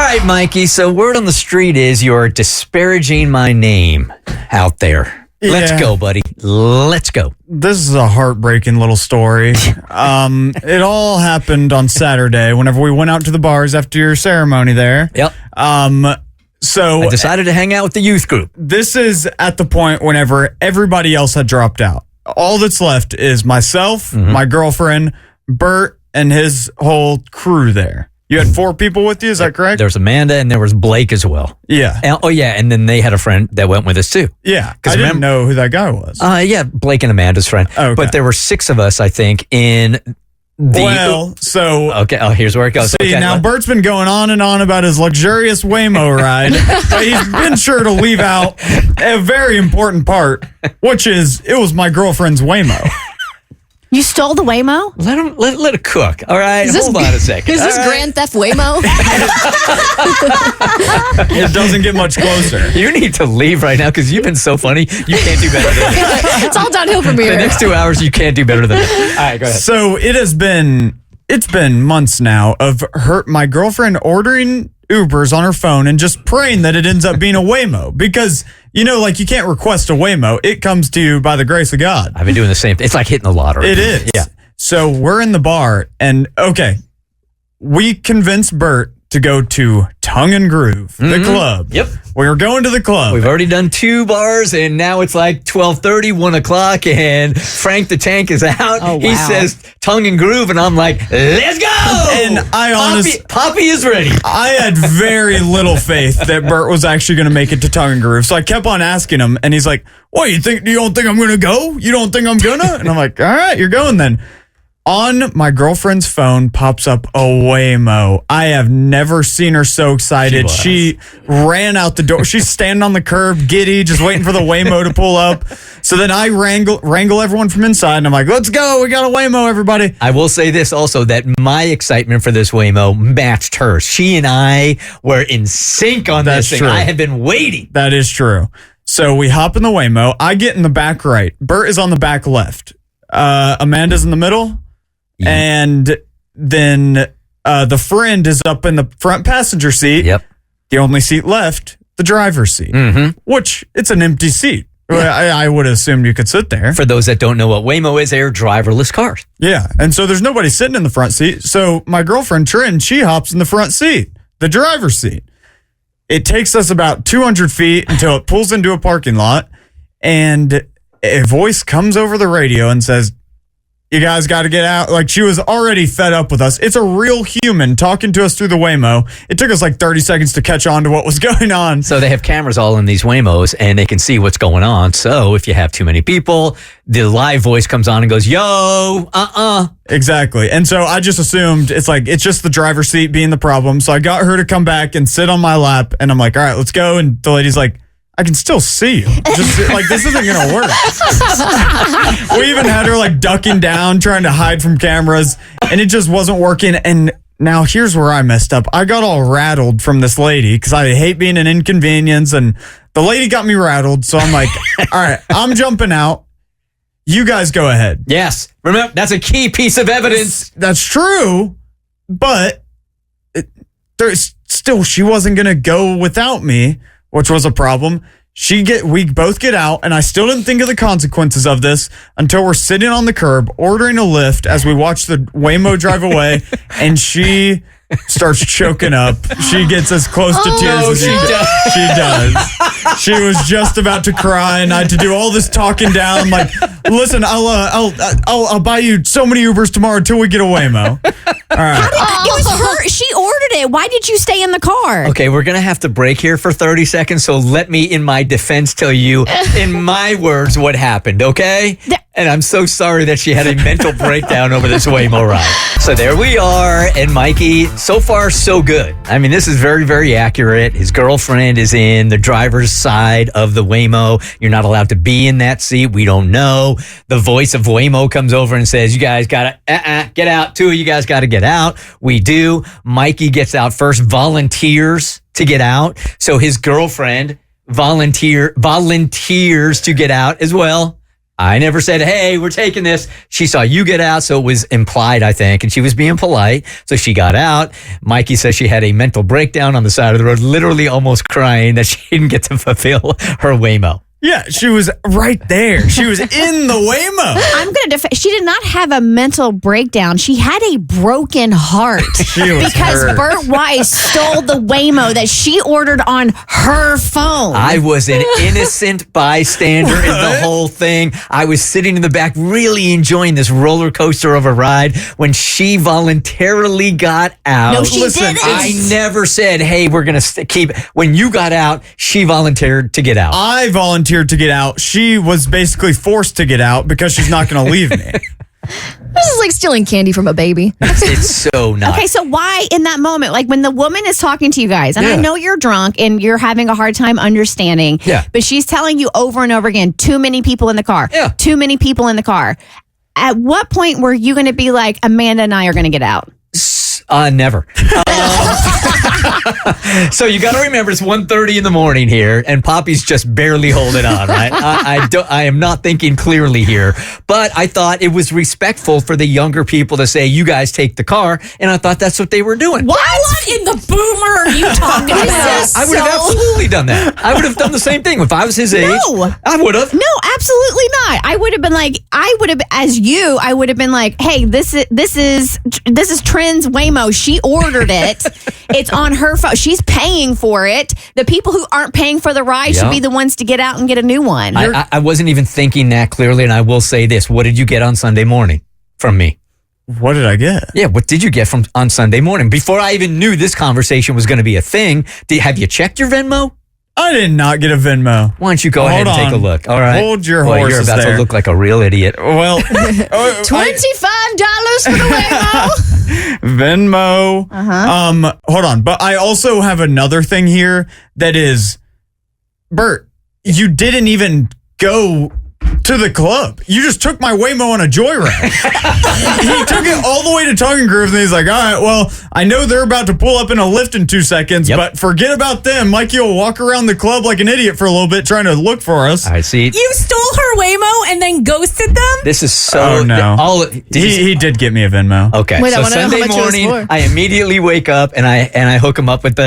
right, Mikey. So word on the street is you're disparaging my name out there. Yeah. Let's go, buddy. Let's go. This is a heartbreaking little story. It all happened on Saturday whenever we went out to the bars after your ceremony there. Yep. So I decided to hang out with the youth group. this is at the point whenever everybody else had dropped out. All that's left is myself, my girlfriend, Bert, and his whole crew there. You had 4 people with you, is that correct? There's Amanda and there was Blake as well. Yeah. And then they had a friend that went with us too. Yeah. I didn't know who that guy was. Yeah, Blake and Amanda's friend. Okay. But there were 6 of us, I think, in the... Okay, here's where it goes. See, now Bert's been going on and on about his luxurious Waymo ride, but he's been sure to leave out a very important part, which is it was my girlfriend's Waymo. You stole the Waymo? Let it cook. All right, hold on a second. Is this All right? Grand Theft Waymo? It doesn't get much closer. You need to leave right now because you've been so funny. You can't do better than that. It's all downhill from The here. next 2 hours, you can't do better than that. All right, go ahead. So it's been months now of my girlfriend ordering Ubers on her phone and just praying that it ends up being a Waymo because, you can't request a Waymo. It comes to you by the grace of God. I've been doing the same thing. It's like hitting the lottery. It is. Yeah. So we're in the bar and, we convinced Bert to go to Tongue and Groove, the club. Yep. We were going to the club. We've already done 2 bars, and now it's like 12:30, 1 o'clock, and Frank the Tank is out. Oh, He wow. says Tongue and Groove, and I'm like, let's go! And Poppy is ready. I had very little faith that Bert was actually going to make it to Tongue and Groove. So I kept on asking him, and he's like, what, you don't think I'm going to go? You don't think I'm going to? And I'm like, all right, you're going then. On my girlfriend's phone pops up a Waymo. I have never seen her so excited. She ran out the door. She's standing on the curb, giddy, just waiting for the Waymo to pull up. So then I wrangle everyone from inside, and I'm like, let's go. We got a Waymo, everybody. I will say this also, that my excitement for this Waymo matched hers. She and I were in sync on That's this thing. true. I have been waiting. That is true. So we hop in the Waymo. I get in the back right. Bert is on the back left. Amanda's in the middle. Yeah. And then the friend is up in the front passenger seat. Yep. The only seat left, the driver's seat, which it's an empty seat. Yeah. I would assume you could sit there. For those that don't know what Waymo is, they're driverless cars. Yeah. And so there's nobody sitting in the front seat. So my girlfriend, Trin, she hops in the front seat, the driver's seat. It takes us about 200 feet until it pulls into a parking lot. And a voice comes over the radio and says, you guys got to get out. Like, she was already fed up with us. It's a real human talking to us through the Waymo. It took us like 30 seconds to catch on to what was going on. So they have cameras all in these Waymos, and they can see what's going on. So if you have too many people, the live voice comes on and goes, yo, Exactly. And so I just assumed it's just the driver's seat being the problem. So I got her to come back and sit on my lap, and I'm like, all right, let's go. And the lady's like, I can still see you. Just this isn't going to work. We even had her ducking down, trying to hide from cameras, and it just wasn't working. And now here's where I messed up. I got all rattled from this lady because I hate being an inconvenience, and the lady got me rattled. So I'm like, all right, I'm jumping out. You guys go ahead. yes. Remember, that's a key piece of evidence. That's true, but she wasn't going to go without me, which was a problem. We both get out, and I still didn't think of the consequences of this until we're sitting on the curb ordering a Lyft as we watch the Waymo drive away, and she starts choking up. She gets as close to tears as she does. She was just about to cry, and I had to do all this talking down. I'm like, listen, I'll buy you so many Ubers tomorrow until we get a Waymo. All right. It was her. She ordered it. Why did you stay in the car? Okay, we're going to have to break here for 30 seconds, so let me, in my defense, tell you, in my words, what happened, okay? And I'm so sorry that she had a mental breakdown over this Waymo ride. So there we are, and Mikey, so far, so good. I mean, this is very, very accurate. His girlfriend is in the driver's side of the Waymo. You're not allowed to be in that seat. We don't know. The voice of Waymo comes over and says, you guys got to get out. 2 of you guys got to get out. We do. Mikey gets out first, volunteers to get out. So his girlfriend volunteers to get out as well. I never said, hey, we're taking this. She saw you get out, so it was implied, I think, and she was being polite. So she got out. Mikey says she had a mental breakdown on the side of the road, literally almost crying that she didn't get to fulfill her Waymo. Yeah, she was right there. She was in the Waymo. I'm going to defend. She did not have a mental breakdown. She had a broken heart because hurt. Bert Weiss stole the Waymo that she ordered on her phone. I was an innocent bystander in the whole thing. I was sitting in the back really enjoying this roller coaster of a ride when she voluntarily got out. No, she didn't. I never said, hey, we're going to keep. When you got out, she volunteered to get out. I volunteered to get out. She was basically forced to get out because she's not going to leave me. This is like stealing candy from a baby. It's so not. Okay, so why in that moment, like when the woman is talking to you guys, and I Yeah. know you're drunk and you're having a hard time understanding, Yeah. but she's telling you over and over again, too many people in the car, Yeah. too many people in the car. At what point were you going to be like, Amanda and I are going to get out? Never. So you got to remember it's 1:30 in the morning here, and Poppy's just barely holding on, right? I am not thinking clearly here, but I thought it was respectful for the younger people to say, you guys take the car, and I thought that's what they were doing. What in the boomer are you talking about? I would have absolutely done that. I would have done the same thing if I was his age. No. I would have. No, absolutely not. I would have been like, I would have been like, hey, this is Trent's Waymo. She ordered it. It's on her phone. She's paying for it. The people who aren't paying for the ride should Yeah. be the ones to get out and get a new one. I wasn't even thinking that clearly, and I will say this. What did you get on Sunday morning from me? What did I get? Yeah, what did you get on Sunday morning? Before I even knew this conversation was going to be a thing, have you checked your Venmo? I did not get a Venmo. Why don't you go ahead and take a look? All right. Hold your Boy, horses you're about there. to look like a real idiot. Well, $25 for the Waymo. Venmo. Hold on. But I also have another thing here that is, Bert, you didn't even go to the club. You just took my Waymo on a joyride. He took it all the way to Tongue and Groove, and he's like, all right, well, I know they're about to pull up in a lift in 2 seconds, but forget about them. Mikey will walk around the club like an idiot for a little bit trying to look for us. I see. You stole her Waymo and then ghosted them? This is so... Oh, no. He He did get me a Venmo. Okay, Wait, I so wanna know how Sunday much it was morning, for. I immediately wake up and I hook him up with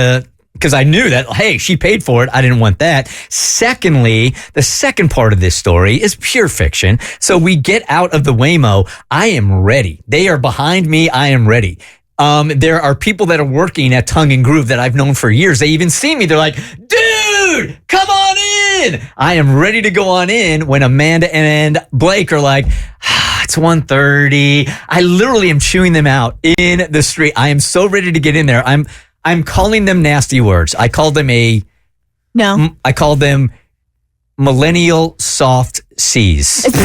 because I knew that, hey, she paid for it. I didn't want that. Secondly, the second part of this story is pure fiction. So we get out of the Waymo. I am ready. They are behind me. I am ready. There are people that are working at Tongue and Groove that I've known for years. They even see me. They're like, dude, come on in. I am ready to go on in when Amanda and Blake are like, it's 1:30. I literally am chewing them out in the street. I am so ready to get in there. I'm calling them nasty words. I called them millennial soft C's. It's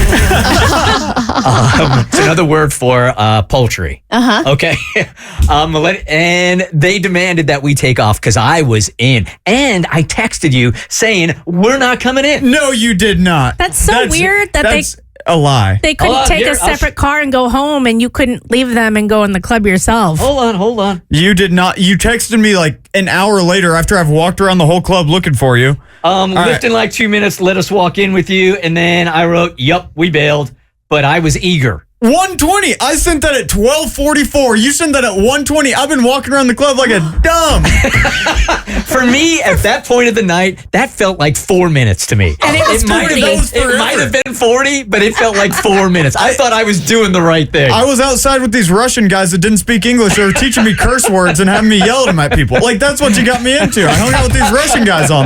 another word for poultry. Okay. And they demanded that we take off because I was in. And I texted you saying, we're not coming in. No, you did not. That's so weird that that's a lie. they couldn't take here, a separate car and go home, and you couldn't leave them and go in the club yourself. Hold on. You did not. You texted me like an hour later after I've walked around the whole club looking for you. Lift in like 2 minutes. Let us walk in with you. And then I wrote, yup, we bailed. But I was eager. 1:20. I sent that at 12:44. You sent that at 1:20. I've been walking around the club like a dumb. For me, at that point of the night, that felt like 4 minutes to me. And it was 40. It might have been 40, but it felt like 4 minutes. I thought I was doing the right thing. I was outside with these Russian guys that didn't speak English. They were teaching me curse words and having me yell at them at people. Like, that's what you got me into. I hung out with these Russian guys all night.